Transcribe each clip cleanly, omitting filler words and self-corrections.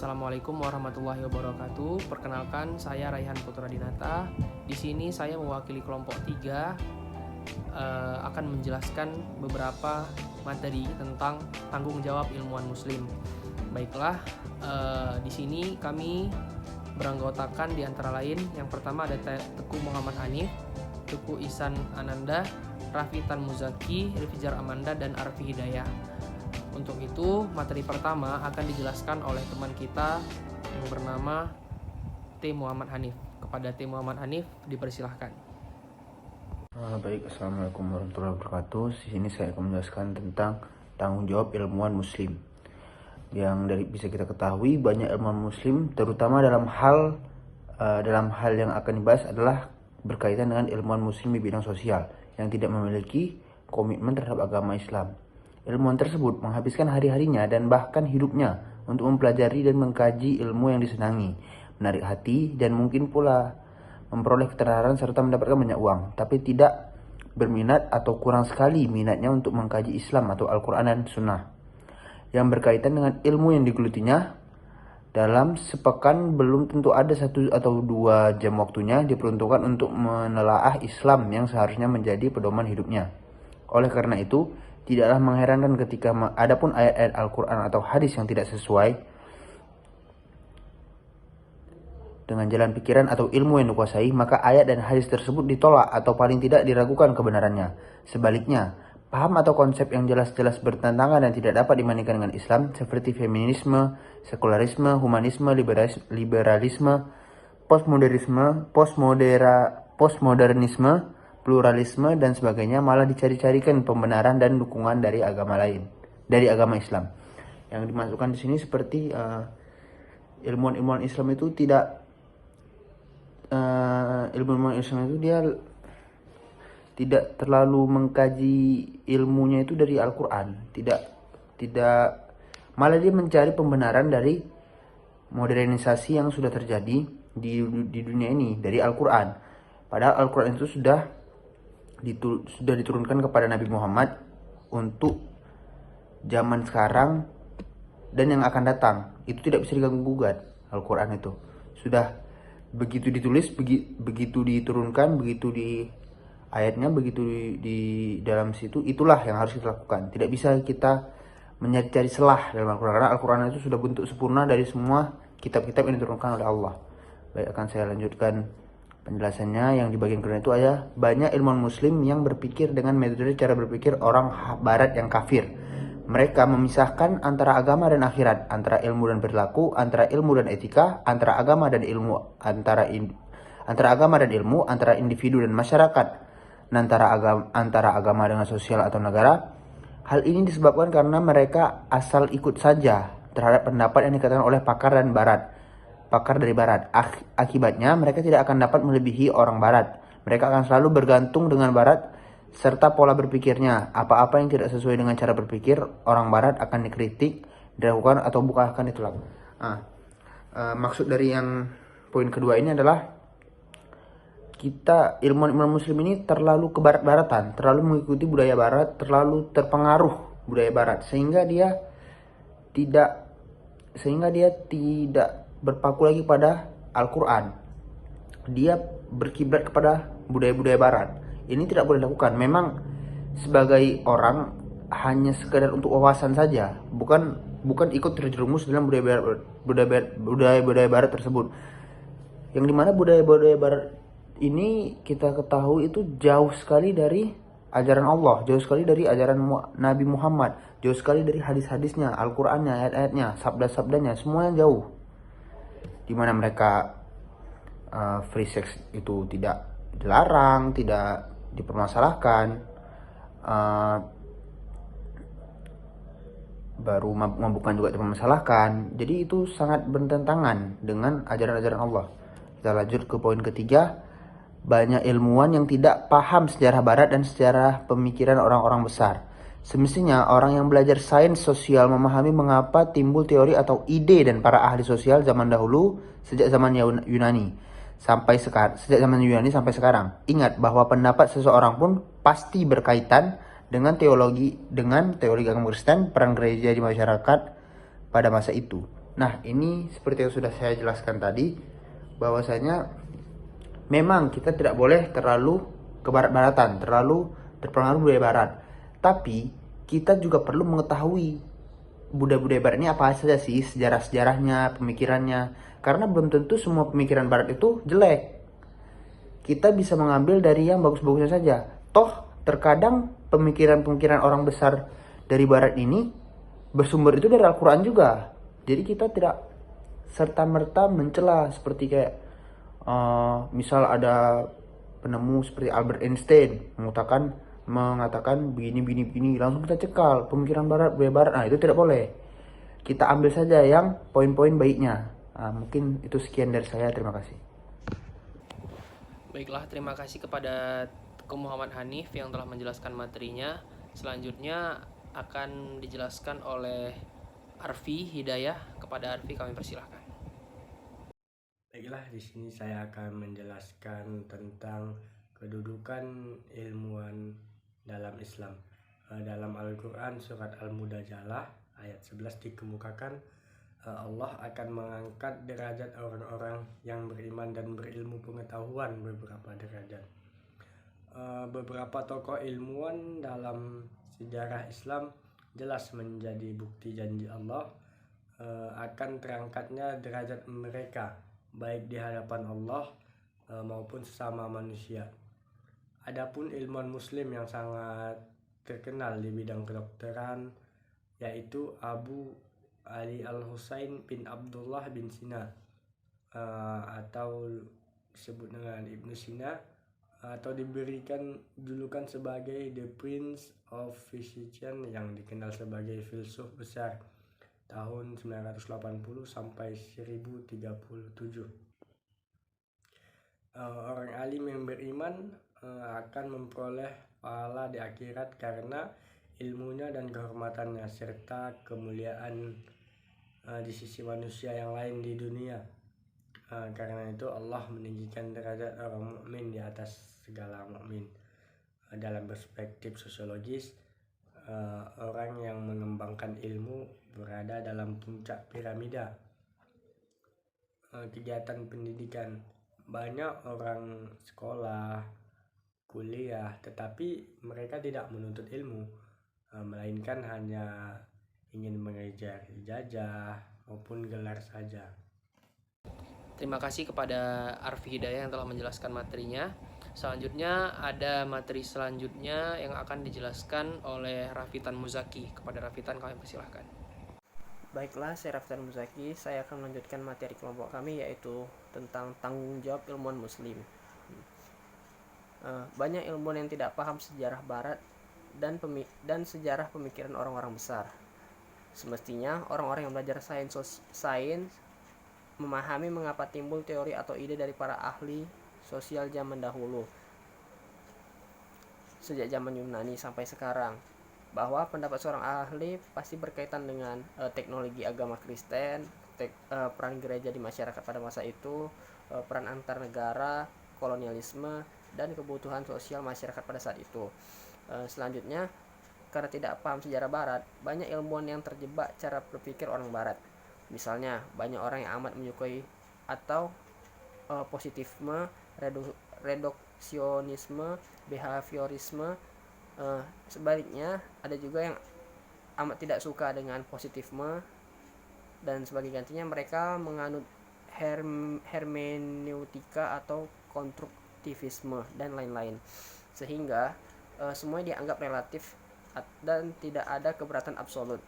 Assalamualaikum warahmatullahi wabarakatuh. Perkenalkan, saya Raihan Putra Dinata. Di sini saya mewakili kelompok 3 akan menjelaskan beberapa materi tentang tanggung jawab ilmuwan muslim. Baiklah, di sini kami beranggotakan di antara lain yang pertama ada Teguh Muhammad Hanif, Teguh Ihsan Ananda, Raffi Tan Muzaki, Rifijar Amanda, dan Arfi Hidayah. Untuk itu, materi pertama akan dijelaskan oleh teman kita yang bernama T. Muhammad Hanif. Kepada T. Muhammad Hanif, dipersilahkan. Baik, Assalamualaikum warahmatullahi wabarakatuh. Di sini saya akan menjelaskan tentang tanggung jawab ilmuwan muslim. Yang bisa kita ketahui, banyak ilmuwan muslim, terutama dalam hal yang akan dibahas adalah berkaitan dengan ilmuwan muslim di bidang sosial yang tidak memiliki komitmen terhadap agama Islam. Ilmuwan tersebut menghabiskan hari-harinya dan bahkan hidupnya untuk mempelajari dan mengkaji ilmu yang disenangi, menarik hati, dan mungkin pula memperoleh ketenaran serta mendapatkan banyak uang, tapi tidak berminat atau kurang sekali minatnya untuk mengkaji Islam atau Al-Quran dan Sunnah yang berkaitan dengan ilmu yang digelutinya. Dalam sepekan belum tentu ada 1 atau 2 jam waktunya diperuntukkan untuk menelaah Islam yang seharusnya menjadi pedoman hidupnya. Oleh karena itu, tidaklah mengherankan ketika adapun ayat-ayat Al-Quran atau hadis yang tidak sesuai dengan jalan pikiran atau ilmu yang dikuasai, maka ayat dan hadis tersebut ditolak atau paling tidak diragukan kebenarannya. Sebaliknya, paham atau konsep yang jelas-jelas bertentangan dan tidak dapat dibandingkan dengan Islam seperti feminisme, sekularisme, humanisme, liberalisme, postmodernisme, pluralisme, dan sebagainya malah dicari-carikan pembenaran dan dukungan dari agama Islam. Yang dimasukkan di sini seperti ilmuwan Islam itu dia tidak terlalu mengkaji ilmunya itu dari Al-Quran, tidak malah dia mencari pembenaran dari modernisasi yang sudah terjadi di dunia ini dari Al-Quran. Padahal Al-Quran itu sudah diturunkan kepada Nabi Muhammad untuk zaman sekarang dan yang akan datang. Itu tidak bisa diganggu gugat. Al-Quran itu sudah begitu ditulis, begitu diturunkan, begitu di ayatnya, begitu di dalam situ, itulah yang harus kita lakukan. Tidak bisa kita mencari celah dalam Al-Quran, karena Al-Quran itu sudah bentuk sempurna dari semua kitab-kitab yang diturunkan oleh Allah. Baik, akan saya lanjutkan penjelasannya. Yang di bagian kedua itu ada banyak ilmuwan muslim yang berpikir dengan metode cara berpikir orang barat yang kafir. Mereka memisahkan antara agama dan akhirat, antara ilmu dan perilaku, antara ilmu dan etika, antara agama dan ilmu, antara agama dan ilmu, antara individu dan masyarakat, antara agama dengan sosial atau negara. Hal ini disebabkan karena mereka asal ikut saja terhadap pendapat yang dikatakan oleh pakar dari barat. Akibatnya mereka tidak akan dapat melebihi orang barat. Mereka akan selalu bergantung dengan barat serta pola berpikirnya. Apa-apa yang tidak sesuai dengan cara berpikir orang barat akan dikritik, dilakukan, atau bukan akan ditolak. Maksud dari yang poin kedua ini adalah kita ilmuwan muslim ini terlalu kebarat-baratan, terlalu mengikuti budaya barat, terlalu terpengaruh budaya barat sehingga dia tidak berpaku lagi pada Al-Quran. Dia berkiblat kepada budaya-budaya barat. Ini tidak boleh dilakukan. Memang sebagai orang hanya sekedar untuk wawasan saja, bukan ikut terjerumus dalam budaya-budaya barat tersebut. Yang dimana budaya-budaya barat ini kita ketahui itu jauh sekali dari ajaran Allah, jauh sekali dari ajaran Nabi Muhammad, jauh sekali dari hadis-hadisnya, Al-Qurannya, ayat-ayatnya, sabda-sabdanya, semuanya jauh. Dimana mereka free sex itu tidak dilarang, tidak dipermasalahkan, baru mabuk-mabukan juga dipermasalahkan. Jadi itu sangat bertentangan dengan ajaran-ajaran Allah. Kita lanjut ke poin ketiga. Banyak ilmuwan yang tidak paham sejarah barat dan sejarah pemikiran orang-orang besar. Semestinya orang yang belajar sains sosial memahami mengapa timbul teori atau ide dan para ahli sosial zaman dahulu sejak zaman Yunani sampai sekarang. Ingat bahwa pendapat seseorang pun pasti berkaitan dengan teologi agama Kristen, peran gereja di masyarakat pada masa itu. Nah, ini seperti yang sudah saya jelaskan tadi, bahwasanya memang kita tidak boleh terlalu ke barat-baratan, terlalu terpengaruh budaya barat. Tapi kita juga perlu mengetahui budaya-budaya barat ini apa saja sih, sejarah-sejarahnya, pemikirannya. Karena belum tentu semua pemikiran barat itu jelek. Kita bisa mengambil dari yang bagus-bagusnya saja. Toh, terkadang pemikiran-pemikiran orang besar dari barat ini bersumber itu dari Al-Quran juga. Jadi kita tidak serta-merta mencela seperti kayak misal ada penemu seperti Albert Einstein mengatakan begini langsung kita cekal pemikiran barat budaya barat. Nah, itu tidak boleh. Kita ambil saja yang poin-poin baiknya. Nah, mungkin itu sekian dari saya. Terima kasih. Baiklah, terima kasih kepada Teguh Muhammad Hanif yang telah menjelaskan materinya. Selanjutnya akan dijelaskan oleh Arfi Hidayah. Kepada Arfi kami persilahkan. Baiklah, di sini saya akan menjelaskan tentang kedudukan ilmuwan dalam Islam. Dalam Al-Quran surat Al-Mudajjalah ayat 11 dikemukakan Allah akan mengangkat derajat orang-orang yang beriman dan berilmu pengetahuan beberapa derajat. Beberapa tokoh ilmuwan dalam sejarah Islam jelas menjadi bukti janji Allah akan terangkatnya derajat mereka baik di hadapan Allah maupun sesama manusia. Adapun ilmuwan muslim yang sangat terkenal di bidang kedokteran yaitu Abu Ali Al-Husain bin Abdullah bin Sina atau disebut dengan Ibnu Sina atau diberikan julukan sebagai The Prince of Physicians yang dikenal sebagai filsuf besar tahun 980 sampai 1037. Orang alim yang beriman akan memperoleh pahala di akhirat karena ilmunya dan kehormatannya serta kemuliaan di sisi manusia yang lain di dunia. Karena itu Allah meninggikan derajat orang mukmin di atas segala mukmin. Dalam perspektif sosiologis, orang yang mengembangkan ilmu berada dalam puncak piramida kegiatan pendidikan. Banyak orang sekolah, kuliah, tetapi mereka tidak menuntut ilmu, melainkan hanya ingin mengejar ijazah maupun gelar saja. Terima kasih kepada Arfi Hidayah yang telah menjelaskan materinya. Selanjutnya ada materi selanjutnya yang akan dijelaskan oleh Rafitan Muzaki. Kepada Rafitan kami persilahkan. Baiklah, saya Rafitan Muzaki. Saya akan melanjutkan materi kelompok kami yaitu tentang tanggung jawab ilmuwan muslim. Banyak ilmuwan yang tidak paham sejarah barat dan sejarah pemikiran orang-orang besar. Semestinya orang-orang yang belajar sains memahami mengapa timbul teori atau ide dari para ahli sosial zaman dahulu, sejak zaman Yunani sampai sekarang, bahwa pendapat seorang ahli pasti berkaitan dengan teknologi agama Kristen, peran gereja di masyarakat pada masa itu, peran antar negara, kolonialisme, dan kebutuhan sosial masyarakat pada saat itu. Selanjutnya, karena tidak paham sejarah barat, banyak ilmuwan yang terjebak cara berpikir orang barat. Misalnya, banyak orang yang amat menyukai atau positivisme, reduksionisme, behaviorisme. Sebaliknya, ada juga yang amat tidak suka dengan positivisme, dan sebagai gantinya mereka menganut hermeneutika atau konstruktivisme dan lain-lain. Sehingga semuanya dianggap relatif dan tidak ada keberatan absolut.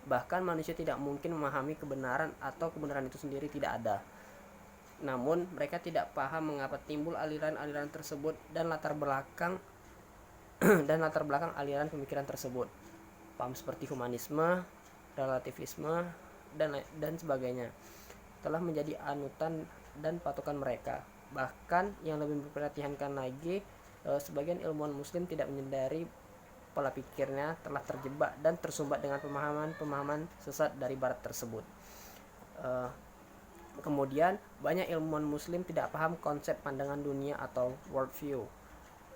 Bahkan manusia tidak mungkin memahami kebenaran atau kebenaran itu sendiri tidak ada. Namun mereka tidak paham mengapa timbul aliran-aliran tersebut dan latar belakang aliran pemikiran tersebut. Paham seperti humanisme, relativisme, dan sebagainya telah menjadi anutan dan patokan mereka. Bahkan yang lebih memperhatikan lagi, sebagian ilmuwan muslim tidak menyadari pola pikirnya telah terjebak dan tersumbat dengan pemahaman sesat dari barat tersebut. Kemudian banyak ilmuwan muslim tidak paham konsep pandangan dunia atau worldview,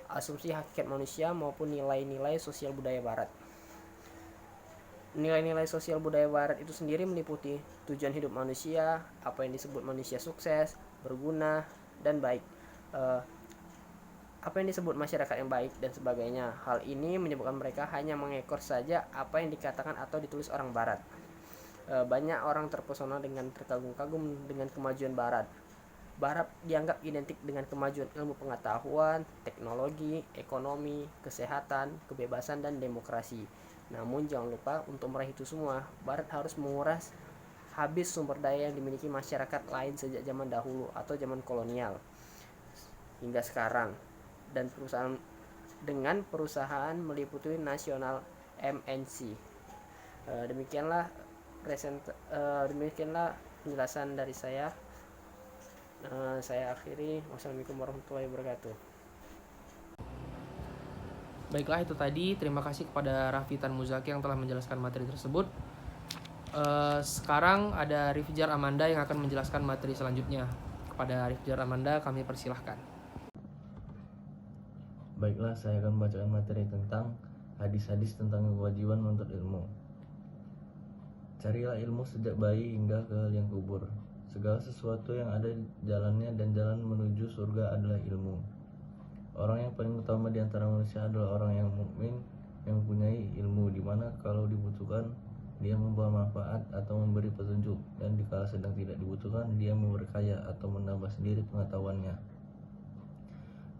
asumsi hakikat manusia maupun nilai-nilai sosial budaya barat. Nilai-nilai sosial budaya barat itu sendiri meliputi tujuan hidup manusia, apa yang disebut manusia sukses, berguna, dan baik. Apa yang disebut masyarakat yang baik dan sebagainya. Hal ini menyebabkan mereka hanya mengekor saja apa yang dikatakan atau ditulis orang barat. Banyak orang terpesona dengan terkagum-kagum dengan kemajuan barat. Barat dianggap identik dengan kemajuan ilmu pengetahuan, teknologi, ekonomi, kesehatan, kebebasan, dan demokrasi. Namun jangan lupa untuk meraih itu semua, Barat harus menguras habis sumber daya yang dimiliki masyarakat lain sejak zaman dahulu atau zaman kolonial hingga sekarang, dan perusahaan meliputi nasional MNC. Demikianlah penjelasan dari saya. Saya akhiri. Wassalamualaikum warahmatullahi wabarakatuh. Baiklah, itu tadi. Terima kasih kepada Raffi Tan Muzaki yang telah menjelaskan materi tersebut. Sekarang ada Rifjar Amanda yang akan menjelaskan materi selanjutnya. Kepada Rifjar Amanda kami persilahkan. Baiklah, saya akan membacakan materi tentang hadis-hadis tentang kewajiban menuntut ilmu. Carilah ilmu sejak bayi hingga ke liang kubur. Segala sesuatu yang ada jalannya dan jalan menuju surga adalah ilmu. Orang yang paling utama di antara manusia adalah orang yang mukmin yang mempunyai ilmu, di mana kalau dibutuhkan dia membawa manfaat atau memberi petunjuk, dan dikala sedang tidak dibutuhkan dia memperkaya atau menambah sendiri pengetahuannya.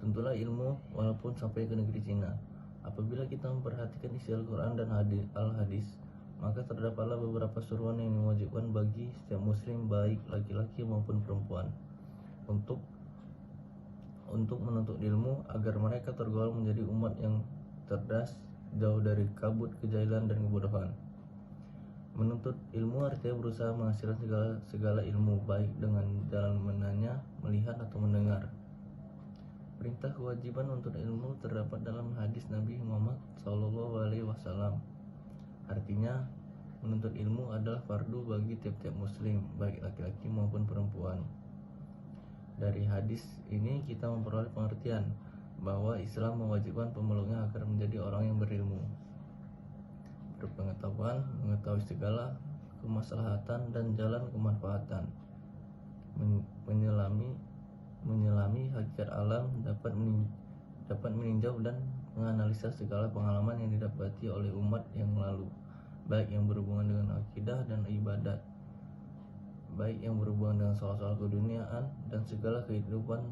Tentulah ilmu walaupun sampai ke negeri Cina. Apabila kita memperhatikan isi Al-Quran dan Al-Hadis, maka terdapatlah beberapa seruan yang mewajibkan bagi setiap muslim, baik laki-laki maupun perempuan, untuk menuntut ilmu agar mereka tergolong menjadi umat yang cerdas, jauh dari kabut, kejahilan, dan kebodohan. Menuntut ilmu artinya berusaha menghasilkan segala ilmu, baik dengan jalan menanya, melihat, atau mendengar. Perintah kewajiban untuk ilmu terdapat dalam hadis Nabi Muhammad SAW. Artinya, menuntut ilmu adalah fardu bagi tiap-tiap muslim, baik laki-laki maupun perempuan. Dari hadis ini kita memperoleh pengertian bahwa Islam mewajibkan pemeluknya agar menjadi orang yang berilmu, berpengetahuan, mengetahui segala kemaslahatan dan jalan kemanfaatan, menyelami hakikat alam, dapat meninjau dan menganalisa segala pengalaman yang didapati oleh umat yang lalu, baik yang berhubungan dengan akidah dan ibadat, baik yang berhubungan dengan soal-soal keduniaan dan segala kehidupan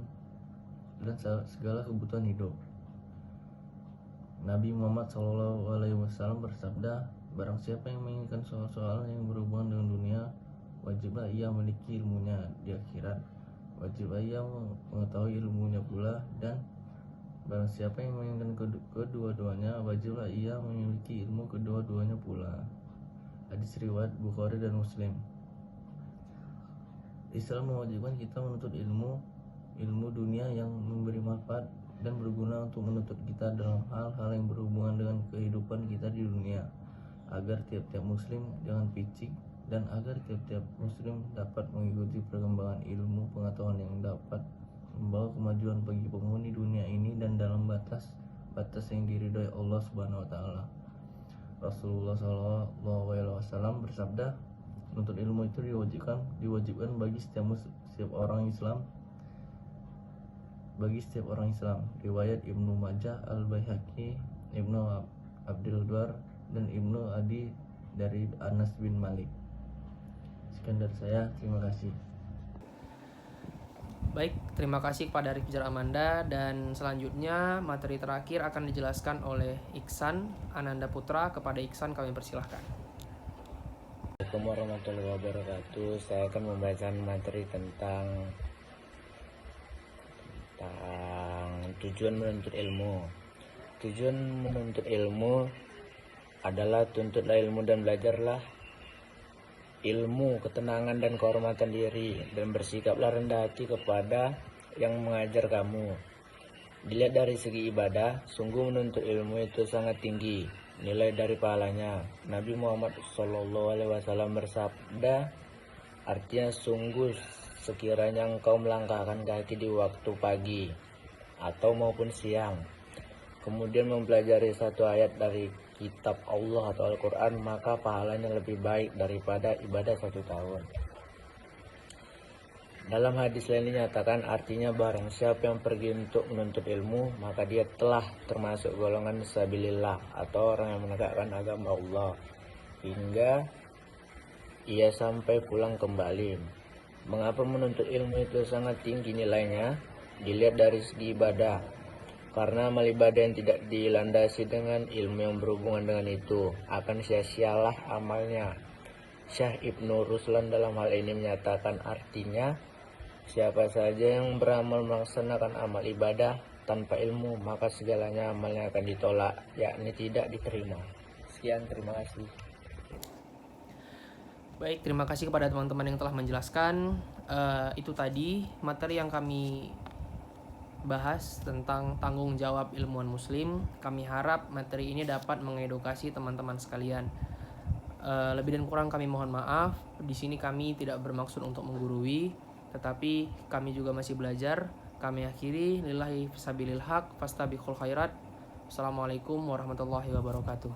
dan segala kebutuhan hidup. Nabi Muhammad SAW bersabda, barang siapa yang menginginkan soal-soal yang berhubungan dengan dunia, wajiblah ia memiliki ilmunya di akhirat, wajiblah ia mengetahui ilmunya pula, dan barang siapa yang menginginkan kedua-duanya, wajiblah ia memiliki ilmu kedua-duanya pula. Hadis riwayat Bukhari dan Muslim. Islam mewajibkan kita menuntut ilmu dunia yang memberi manfaat dan berguna untuk menuntut kita dalam hal-hal yang berhubungan dengan kehidupan kita di dunia, agar tiap-tiap muslim jangan picik, dan agar tiap-tiap muslim dapat mengikuti perkembangan ilmu pengetahuan yang dapat membawa kemajuan bagi penghuni dunia ini dan dalam batas yang diridhoi Allah Subhanahu wa taala. Rasulullah SAW bersabda, menuntut ilmu itu diwajibkan bagi setiap orang Islam. Riwayat Ibnu Majah, Al-Baihaqi, Ibnu Abdul Dwar, dan Ibnu Adi dari Anas bin Malik. Sekian dari saya, terima kasih. Baik, terima kasih kepada Rifjar Amanda, dan selanjutnya materi terakhir akan dijelaskan oleh Iksan Ananda Putra. Kepada Iksan kami persilahkan. Assalamualaikum warahmatullahi wabarakatuh. Saya akan membacakan materi tentang tujuan menuntut ilmu. Tujuan menuntut ilmu adalah tuntutlah ilmu dan belajarlah ilmu, ketenangan dan kehormatan diri, dan bersikaplah rendah hati kepada yang mengajar kamu. Dilihat dari segi ibadah, sungguh menuntut ilmu itu sangat tinggi nilai dari pahalanya. Nabi Muhammad SAW bersabda, artinya sungguh sekiranya engkau melangkahkan kaki di waktu pagi atau maupun siang, kemudian mempelajari satu ayat dari kitab Allah atau Al-Quran, maka pahalanya lebih baik daripada ibadah 1 tahun. Dalam hadis lain dinyatakan, artinya barang siapa yang pergi untuk menuntut ilmu, maka dia telah termasuk golongan sabilillah atau orang yang menegakkan agama Allah hingga ia sampai pulang kembali. Mengapa menuntut ilmu itu sangat tinggi nilainya? Dilihat dari segi ibadah. Karena amal ibadah yang tidak dilandasi dengan ilmu yang berhubungan dengan itu akan sia-sialah amalnya. Syekh Ibnu Ruslan dalam hal ini menyatakan, artinya siapa saja yang beramal melaksanakan amal ibadah tanpa ilmu, maka segalanya amalnya akan ditolak, yakni tidak diterima. Sekian, terima kasih. Baik, terima kasih kepada teman-teman yang telah menjelaskan. Itu tadi materi yang kami bahas tentang tanggung jawab ilmuwan muslim. Kami harap materi ini dapat mengedukasi teman-teman sekalian. Lebih dan kurang kami mohon maaf. Di sini kami tidak bermaksud untuk menggurui, tetapi kami juga masih belajar. Kami akhiri, lillahi fisabilil haq, fastabiqul khairat. Assalamualaikum warahmatullahi wabarakatuh.